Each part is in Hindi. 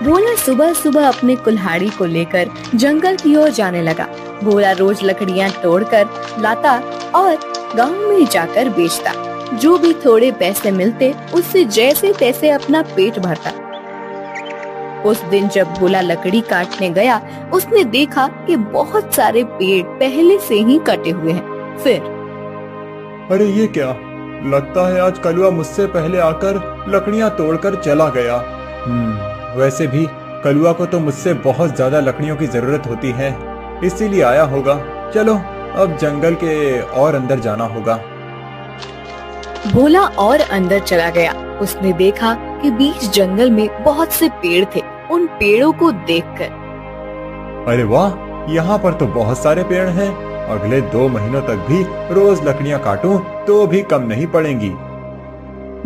भोला सुबह सुबह अपने कुल्हाड़ी को लेकर जंगल की ओर जाने लगा। भोला रोज लकड़ियां तोड़कर लाता और गांव में जाकर बेचता। जो भी थोड़े पैसे मिलते उससे जैसे तैसे अपना पेट भरता। उस दिन जब भोला लकड़ी काटने गया, उसने देखा कि बहुत सारे पेड़ पहले से ही कटे हुए हैं। फिर अरे ये क्या, लगता है आज कलुआ मुझसे पहले आकर लकड़ियां तोड़कर चला गया। वैसे भी कलुआ को तो मुझसे बहुत ज्यादा लकड़ियों की जरूरत होती है, इसीलिए आया होगा। चलो अब जंगल के और अंदर जाना होगा। भोला और अंदर चला गया। उसने देखा कि बीच जंगल में बहुत से पेड़ थे। उन पेड़ों को देखकर अरे वाह, यहाँ पर तो बहुत सारे पेड़ हैं। अगले 2 महीनों तक भी रोज लकड़ियाँ काटूं तो भी कम नहीं पड़ेंगी।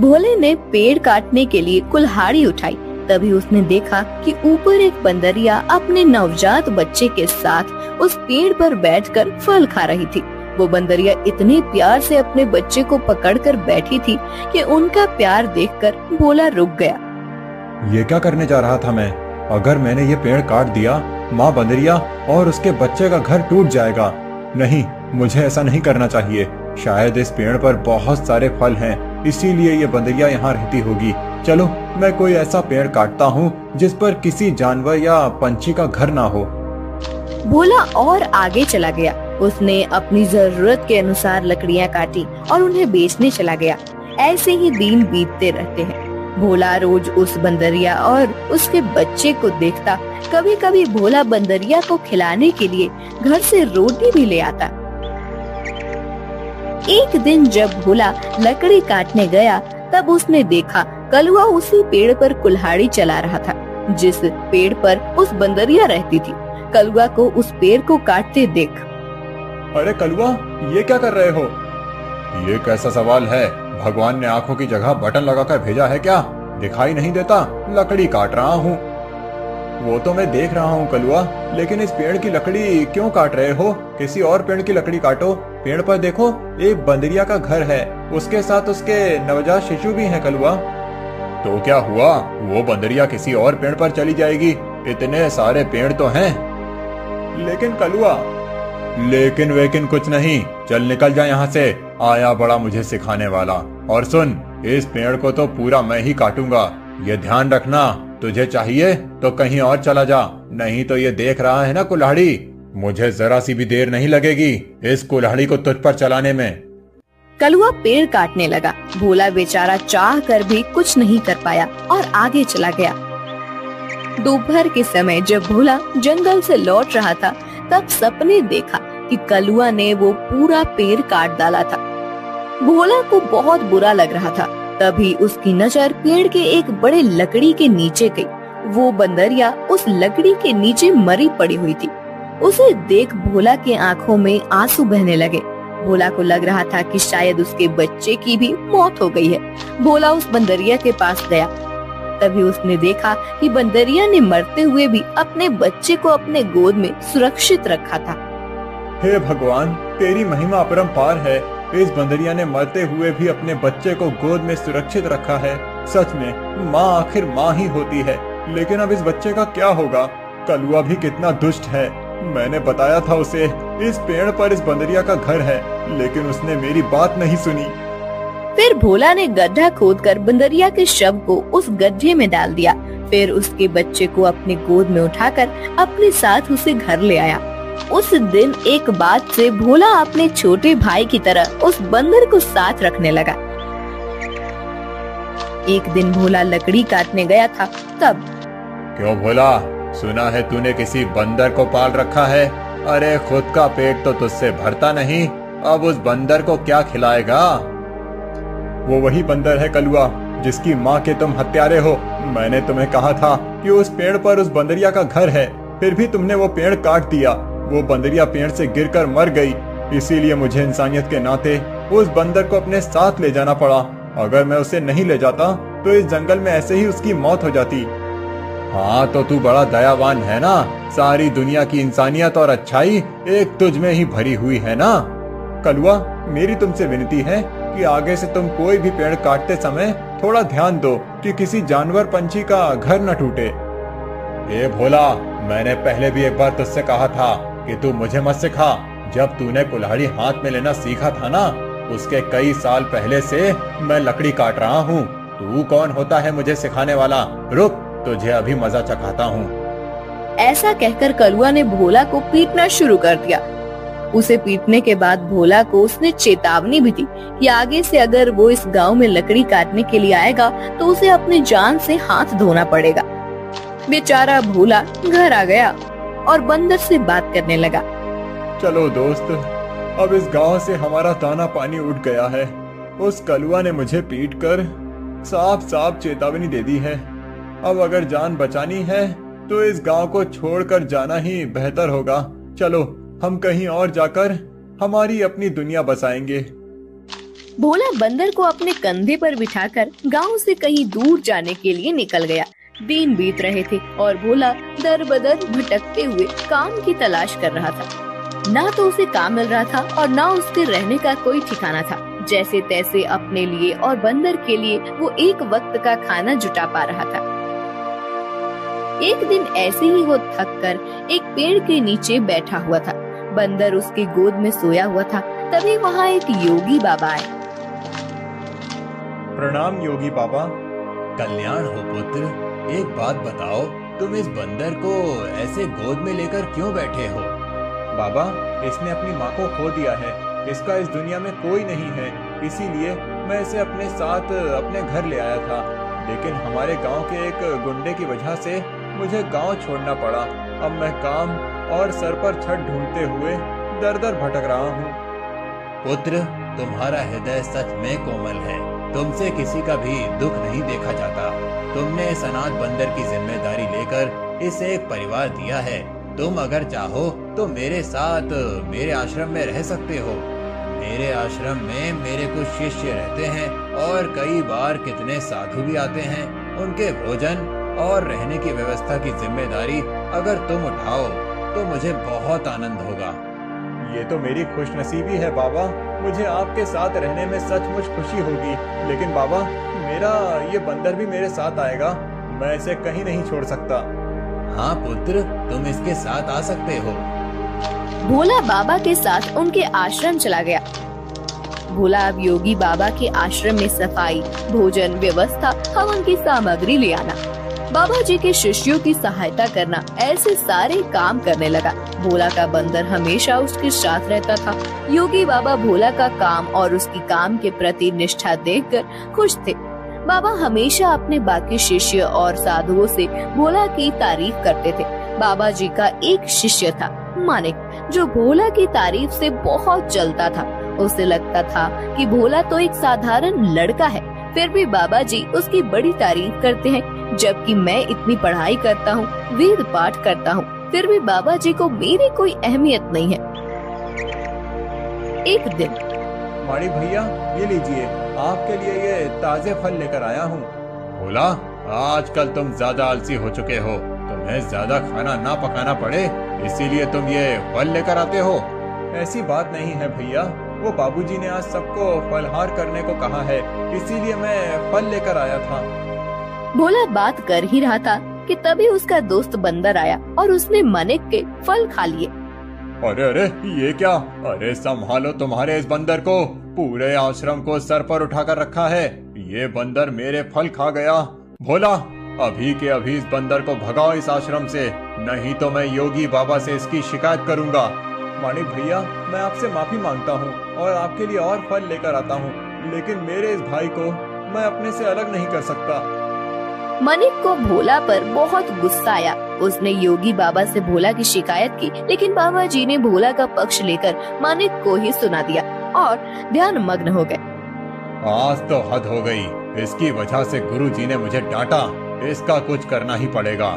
भोले ने पेड़ काटने के लिए कुल्हाड़ी उठाई। तभी उसने देखा कि ऊपर एक बंदरिया अपने नवजात बच्चे के साथ उस पेड़ पर बैठकर फल खा रही थी। वो बंदरिया इतने प्यार से अपने बच्चे को पकड़कर बैठी थी कि उनका प्यार देखकर भोला रुक गया। ये क्या करने जा रहा था मैं? अगर मैंने ये पेड़ काट दिया, माँ बंदरिया और उसके बच्चे का घर टूट जाएगा। नहीं, मुझे ऐसा नहीं करना चाहिए। शायद इस पेड़ पर बहुत सारे फल हैं, इसीलिए ये बंदरिया यहाँ रहती होगी। चलो मैं कोई ऐसा पेड़ काटता हूँ जिस पर किसी जानवर या पंछी का घर ना हो। भोला और आगे चला गया। उसने अपनी जरूरत के अनुसार लकड़ियाँ काटी और उन्हें बेचने चला गया। ऐसे ही दिन बीतते रहते हैं। भोला रोज उस बंदरिया और उसके बच्चे को देखता। कभी कभी भोला बंदरिया को खिलाने के लिए घर से रोटी भी ले आता। एक दिन जब भोला लकड़ी काटने गया, तब उसने देखा कलुआ उसी पेड़ पर कुल्हाड़ी चला रहा था जिस पेड़ पर उस बंदरिया रहती थी। कलुआ को उस पेड़ को काटते देख, अरे कलुआ, ये क्या कर रहे हो? ये कैसा सवाल है? भगवान ने आंखों की जगह बटन लगाकर भेजा है क्या? दिखाई नहीं देता? लकड़ी काट रहा हूँ। वो तो मैं देख रहा हूँ कलुआ, लेकिन इस पेड़ की लकड़ी क्यों काट रहे हो? किसी और पेड़ की लकड़ी काटो। पेड़ पर देखो, एक बंदरिया का घर है, उसके साथ उसके नवजात शिशु भी हैं कलुआ। तो क्या हुआ? वो बंदरिया किसी और पेड़ पर चली जाएगी। इतने सारे पेड़ तो हैं। लेकिन कलुआ, लेकिन वेकिन कुछ नहीं। चल निकल जा यहाँ से। आया बड़ा मुझे सिखाने वाला। और सुन, इस पेड़ को तो पूरा मैं ही काटूंगा। ये ध्यान रखना, तुझे चाहिए तो कहीं और चला जा, नहीं तो ये देख रहा है ना कुल्हाड़ी, मुझे जरा सी भी देर नहीं लगेगी इस कुल्हाड़ी को तुझ पर चलाने में। कलुआ पेड़ काटने लगा। भोला बेचारा चाह कर भी कुछ नहीं कर पाया और आगे चला गया। दोपहर के समय जब भोला जंगल से लौट रहा था, तब सपने देखा कि कलुआ ने वो पूरा पेड़ काट डाला था। भोला को बहुत बुरा लग रहा था। तभी उसकी नजर पेड़ के एक बड़े लकड़ी के नीचे गई। वो बंदरिया उस लकड़ी के नीचे मरी पड़ी हुई थी। उसे देख भोला के आंखों में आंसू बहने लगे। भोला को लग रहा था कि शायद उसके बच्चे की भी मौत हो गई है। भोला उस बंदरिया के पास गया। तभी उसने देखा कि बंदरिया ने मरते हुए भी अपने बच्चे को अपने गोद में सुरक्षित रखा था। हे भगवान, तेरी महिमा अपरंपार है। इस बंदरिया ने मरते हुए भी अपने बच्चे को गोद में सुरक्षित रखा है। सच में माँ आखिर माँ ही होती है। लेकिन अब इस बच्चे का क्या होगा? कलुआ भी कितना दुष्ट है। मैंने बताया था उसे इस पेड़ पर इस बंदरिया का घर है, लेकिन उसने मेरी बात नहीं सुनी। फिर भोला ने गड्ढा खोदकर बंदरिया के शव को उस गड्ढे में डाल दिया। फिर उसके बच्चे को अपने गोद में उठाकर अपने साथ उसे घर ले आया। उस दिन एक बात से भोला अपने छोटे भाई की तरह उस बंदर को साथ रखने लगा। एक दिन भोला लकड़ी काटने गया था। तब, क्यों भोला, सुना है तूने किसी बंदर को पाल रखा है? अरे खुद का पेट तो तुझसे भरता नहीं, अब उस बंदर को क्या खिलाएगा? वो वही बंदर है कलुआ, जिसकी माँ के तुम हत्यारे हो। मैंने तुम्हें कहा था कि उस पेड़ पर उस बंदरिया का घर है, फिर भी तुमने वो पेड़ काट दिया। वो बंदरिया पेड़ से गिरकर मर गई, इसीलिए मुझे इंसानियत के नाते उस बंदर को अपने साथ ले जाना पड़ा। अगर मैं उसे नहीं ले जाता तो इस जंगल में ऐसे ही उसकी मौत हो जाती। हाँ तो तू बड़ा दयावान है ना। सारी दुनिया की इंसानियत और अच्छाई एक तुझ में ही भरी हुई है ना। कलुआ, मेरी तुमसे विनती है कि आगे से तुम कोई भी पेड़ काटते समय थोड़ा ध्यान दो कि किसी जानवर पंछी का घर न टूटे। ए भोला, मैंने पहले भी एक बार तुझसे कहा था कि तू मुझे मत सिखा। जब तूने कुल्हाड़ी हाथ में लेना सीखा था ना, उसके कई साल पहले से मैं लकड़ी काट रहा हूँ। तू कौन होता है मुझे सिखाने वाला? रुक, तुझे अभी मजा चखाता हूँ। ऐसा कहकर कलुआ ने भोला को पीटना शुरू कर दिया। उसे पीटने के बाद भोला को उसने चेतावनी भी दी कि आगे से अगर वो इस गांव में लकड़ी काटने के लिए आएगा तो उसे अपनी जान से हाथ धोना पड़ेगा। बेचारा भोला घर आ गया और बंदर से बात करने लगा। चलो दोस्त, अब इस गांव से हमारा दाना पानी उठ गया है। उस कलुआ ने मुझे पीटकर साफ साफ चेतावनी दे दी है। अब अगर जान बचानी है तो इस गांव को छोड़कर जाना ही बेहतर होगा। चलो, हम कहीं और जाकर हमारी अपनी दुनिया बसाएंगे। भोला बंदर को अपने कंधे पर बिठाकर गांव से कहीं दूर जाने के लिए निकल गया। दिन बीत रहे थे और भोला दर बदर भटकते हुए काम की तलाश कर रहा था। ना तो उसे काम मिल रहा था और ना उसके रहने का कोई ठिकाना था। जैसे तैसे अपने लिए और बंदर के लिए वो एक वक्त का खाना जुटा पा रहा था। एक दिन ऐसे ही वो थक कर एक पेड़ के नीचे बैठा हुआ था। बंदर उसकी गोद में सोया हुआ था। तभी वहाँ एक योगी बाबा आए। प्रणाम योगी बाबा। कल्याण हो पुत्र। एक बात बताओ, तुम इस बंदर को ऐसे गोद में लेकर क्यों बैठे हो? बाबा, इसने अपनी माँ को खो दिया है। इसका इस दुनिया में कोई नहीं है, इसीलिए मैं इसे अपने साथ अपने घर ले आया था। लेकिन हमारे गांव के एक गुंडे की वजह से मुझे गांव छोड़ना पड़ा। अब मैं काम और सर पर छत ढूंढते हुए दर दर भटक रहा हूँ। पुत्र, तुम्हारा हृदय सच में कोमल है। तुमसे किसी का भी दुख नहीं देखा जाता। तुमने इस अनाथ बंदर की जिम्मेदारी लेकर इसे एक परिवार दिया है। तुम अगर चाहो तो मेरे साथ मेरे आश्रम में रह सकते हो। मेरे आश्रम में मेरे कुछ शिष्य रहते हैं और कई बार कितने साधु भी आते हैं। उनके भोजन और रहने की व्यवस्था की जिम्मेदारी अगर तुम उठाओ तो मुझे बहुत आनंद होगा। ये तो मेरी खुशनसीबी है बाबा। मुझे आपके साथ रहने में सचमुच खुशी होगी। लेकिन बाबा, मेरा ये बंदर भी मेरे साथ आएगा। मैं इसे कहीं नहीं छोड़ सकता। हाँ पुत्र, तुम इसके साथ आ सकते हो। भोला बाबा के साथ उनके आश्रम चला गया। भोला अब योगी बाबा के आश्रम में सफाई, भोजन व्यवस्था, हवन की सामग्री ले आना, बाबा जी के शिष्यों की सहायता करना, ऐसे सारे काम करने लगा। भोला का बंदर हमेशा उसके साथ रहता था। योगी बाबा भोला का काम और उसकी काम के प्रति निष्ठा देखकर खुश थे। बाबा हमेशा अपने बाकी शिष्य और साधुओं से भोला की तारीफ करते थे। बाबा जी का एक शिष्य था मानिक, जो भोला की तारीफ से बहुत जलता था। उसे लगता था कि भोला तो एक साधारण लड़का है, फिर भी बाबा जी उसकी बड़ी तारीफ करते हैं। जबकि मैं इतनी पढ़ाई करता हूँ, वेद पाठ करता हूँ, फिर भी बाबा जी को मेरी कोई अहमियत नहीं है। एक दिन, माड़ी भैया, ये लीजिए, आपके लिए ये ताजे फल लेकर आया हूँ। भोला, आजकल तुम ज्यादा आलसी हो चुके हो। तुम्हें ज्यादा खाना ना पकाना पड़े, इसीलिए तुम ये फल लेकर आते हो। ऐसी बात नहीं है भैया, वो बाबूजी ने आज सबको फलहार करने को कहा है, इसीलिए मैं फल लेकर आया था। भोला बात कर ही रहा था कि तभी उसका दोस्त बंदर आया और उसने मानिक के फल खा लिए। अरे अरे, ये क्या? अरे संभालो तुम्हारे इस बंदर को। पूरे आश्रम को सर पर उठाकर रखा है। ये बंदर मेरे फल खा गया। भोला, अभी के अभी इस बंदर को भगाओ इस आश्रम से, नहीं तो मैं योगी बाबा से इसकी शिकायत करूंगा। मानिक भैया, मैं आपसे माफी मांगता हूँ और आपके लिए और फल लेकर आता हूँ, लेकिन मेरे इस भाई को मैं अपने से अलग नहीं कर सकता। मानिक को भोला पर बहुत गुस्सा आया। उसने योगी बाबा से भोला की शिकायत की, लेकिन बाबा जी ने भोला का पक्ष लेकर मानिक को ही सुना दिया और ध्यान मग्न हो गए। आज तो हद हो गई। इसकी वजह से गुरुजी ने मुझे डांटा। इसका कुछ करना ही पड़ेगा,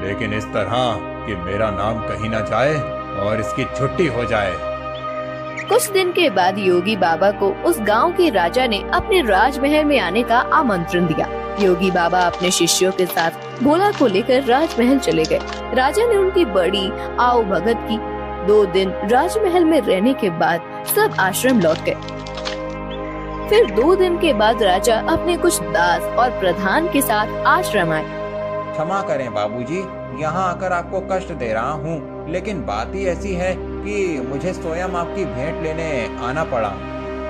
लेकिन इस तरह कि मेरा नाम कहीं न जाए और इसकी छुट्टी हो जाए। कुछ दिन के बाद योगी बाबा को उस गांव के राजा ने अपने राजमहल में आने का आमंत्रण दिया। योगी बाबा अपने शिष्यों के साथ भोला को लेकर राजमहल चले गए। राजा ने उनकी बड़ी आओ भगत की। 2 दिन राजमहल में रहने के बाद सब आश्रम लौट गए। फिर 2 दिन के बाद राजा अपने कुछ दास और प्रधान के साथ आश्रम आए। क्षमा करें बाबूजी, यहाँ आकर आपको कष्ट दे रहा हूँ, लेकिन बात ही ऐसी है कि मुझे स्वयं आपकी भेंट लेने आना पड़ा।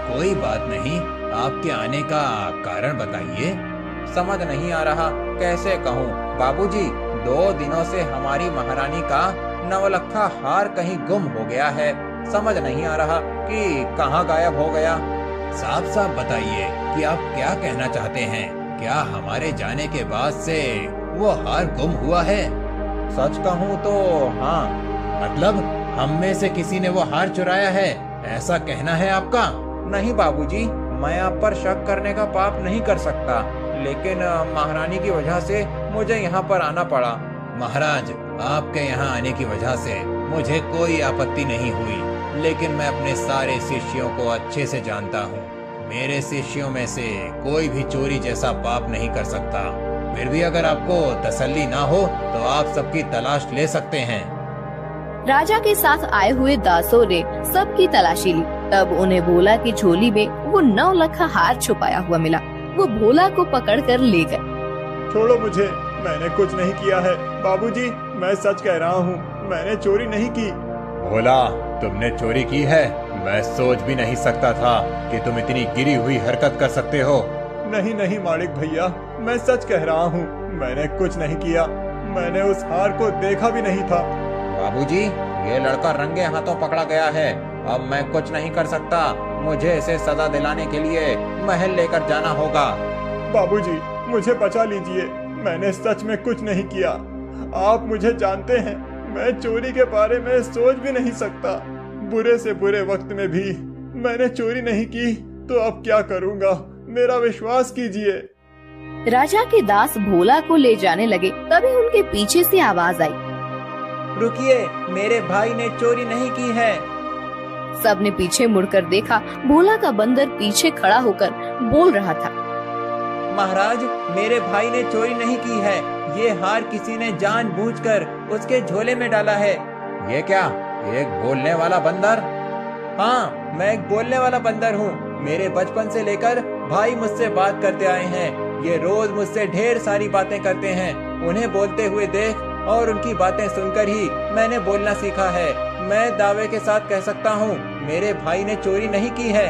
कोई बात नहीं, आपके आने का कारण बताइए। समझ नहीं आ रहा कैसे कहूँ बाबूजी, 2 दिनों से हमारी महारानी का नवलखा हार कहीं गुम हो गया है। समझ नहीं आ रहा कि कहाँ गायब हो गया। साफ साफ बताइए कि आप क्या कहना चाहते हैं। क्या हमारे जाने के बाद से वो हार गुम हुआ है? सच कहूँ तो हाँ। मतलब हम में से किसी ने वो हार चुराया है, ऐसा कहना है आपका? नहीं बाबूजी, मैं आप पर शक करने का पाप नहीं कर सकता, लेकिन महारानी की वजह से मुझे यहाँ पर आना पड़ा। महाराज, आपके यहाँ आने की वजह से मुझे कोई आपत्ति नहीं हुई, लेकिन मैं अपने सारे शिष्यों को अच्छे से जानता हूँ। मेरे शिष्यों में से कोई भी चोरी जैसा पाप नहीं कर सकता। फिर भी अगर आपको तसल्ली ना हो तो आप सबकी तलाश ले सकते हैं। राजा के साथ आए हुए दासों ने सबकी तलाशी ली। तब उन्हें भोला की झोली में वो 9 लखा हार छुपाया हुआ मिला। वो भोला को पकड़कर ले गए। छोड़ो मुझे, मैंने कुछ नहीं किया है। बाबूजी, मैं सच कह रहा हूँ, मैंने चोरी नहीं की। भोला, तुमने चोरी की है? मैं सोच भी नहीं सकता था कि तुम इतनी गिरी हुई हरकत कर सकते हो। नहीं नहीं मालिक भैया, मैं सच कह रहा हूँ, मैंने कुछ नहीं किया। मैंने उस हार को देखा भी नहीं था। बाबूजी, ये लड़का रंगे हाथों पकड़ा गया है। अब मैं कुछ नहीं कर सकता। मुझे इसे सजा दिलाने के लिए महल लेकर जाना होगा। बाबूजी, मुझे बचा लीजिए, मैंने सच में कुछ नहीं किया। आप मुझे जानते हैं, मैं चोरी के बारे में सोच भी नहीं सकता। बुरे से बुरे वक्त में भी मैंने चोरी नहीं की, तो अब क्या करूँगा, मेरा विश्वास कीजिए। राजा के दास भोला को ले जाने लगे। तभी उनके पीछे से आवाज आई, रुकिए, मेरे भाई ने चोरी नहीं की है। सबने पीछे मुड़कर देखा। भोला का बंदर पीछे खड़ा होकर बोल रहा था, महाराज, मेरे भाई ने चोरी नहीं की है। ये हार किसी ने जानबूझकर उसके झोले में डाला है। ये क्या, एक बोलने वाला बंदर? हाँ, मैं एक बोलने वाला बंदर हूँ। मेरे बचपन से लेकर भाई मुझसे बात करते आए हैं। ये रोज मुझसे ढेर सारी बातें करते हैं। उन्हें बोलते हुए देख और उनकी बातें सुनकर ही मैंने बोलना सीखा है। मैं दावे के साथ कह सकता हूँ, मेरे भाई ने चोरी नहीं की है।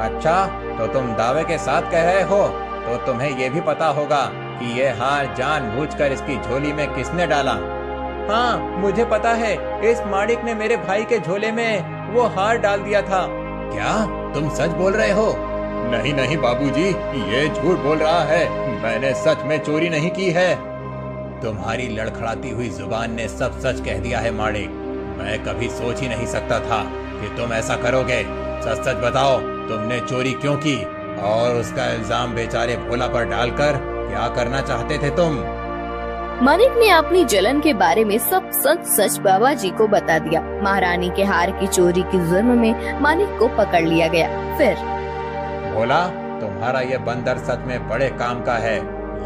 अच्छा, तो तुम दावे के साथ कह रहे हो, तो तुम्हें ये भी पता होगा कि ये हार जानबूझकर इसकी झोली में किसने डाला? हाँ, मुझे पता है। इस माड़िक ने मेरे भाई के झोले में वो हार डाल दिया था। क्या तुम सच बोल रहे हो? नहीं नहीं बाबूजी, ये झूठ बोल रहा है। मैंने सच में चोरी नहीं की है। तुम्हारी लड़खड़ाती हुई जुबान ने सब सच कह दिया है माड़िक। मैं कभी सोच ही नहीं सकता था कि तुम ऐसा करोगे। सच सच बताओ, तुमने चोरी क्यों की? और उसका इल्जाम बेचारे भोला पर डालकर क्या करना चाहते थे तुम? मानिक ने अपनी जलन के बारे में सब सच सच बाबा जी को बता दिया। महारानी के हार की चोरी के जुर्म में मानिक को पकड़ लिया गया। फिर भोला, तुम्हारा ये बंदर सच में बड़े काम का है।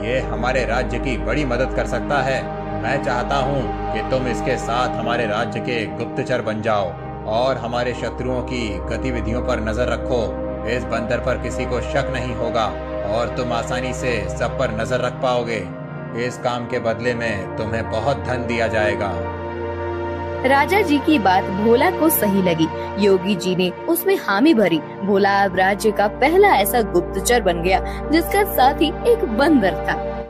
ये हमारे राज्य की बड़ी मदद कर सकता है। मैं चाहता हूँ कि तुम इसके साथ हमारे राज्य के गुप्तचर बन जाओ और हमारे शत्रुओं की गतिविधियों पर नजर रखो। इस बंदर पर किसी को शक नहीं होगा और तुम आसानी से सब पर नजर रख पाओगे। इस काम के बदले में तुम्हें बहुत धन दिया जाएगा। राजा जी की बात भोला को सही लगी। योगी जी ने उसमें हामी भरी। भोला अब राज्य का पहला ऐसा गुप्तचर बन गया जिसका साथ ही एक बंदर था।